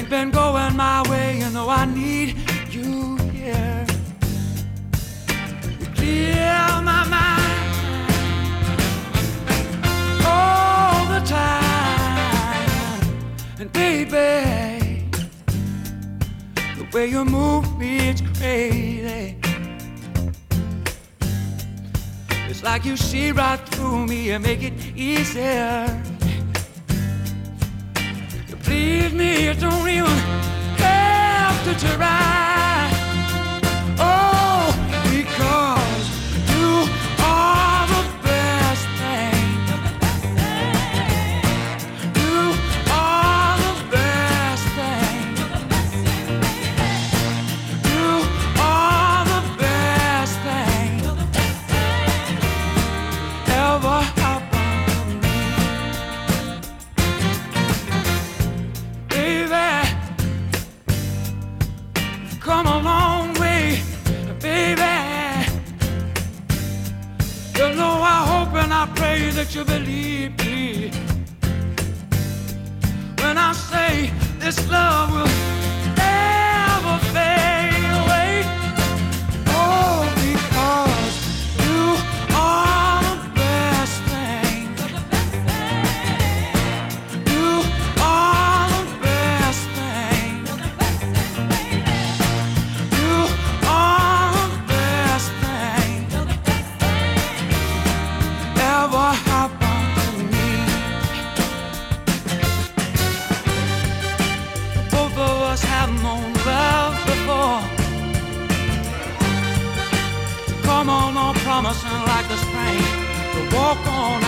you've been going my way, you know I need you here. You clear my mind all the time. And baby, the way you move me, it's crazy. It's like you see right through me and make it easier. You please me, you don't even have to try. Oh, because you are the best thing. You are the best thing. You are the best thing ever happened to me. Baby, come a long way, baby. You know I hope and I pray that you believe me when I say this love will never fade away. Oh, because you are the best thing. You are the best thing. You are the best thing ever happened to me. Both of us have known love before. Come on, promising like the spring to walk on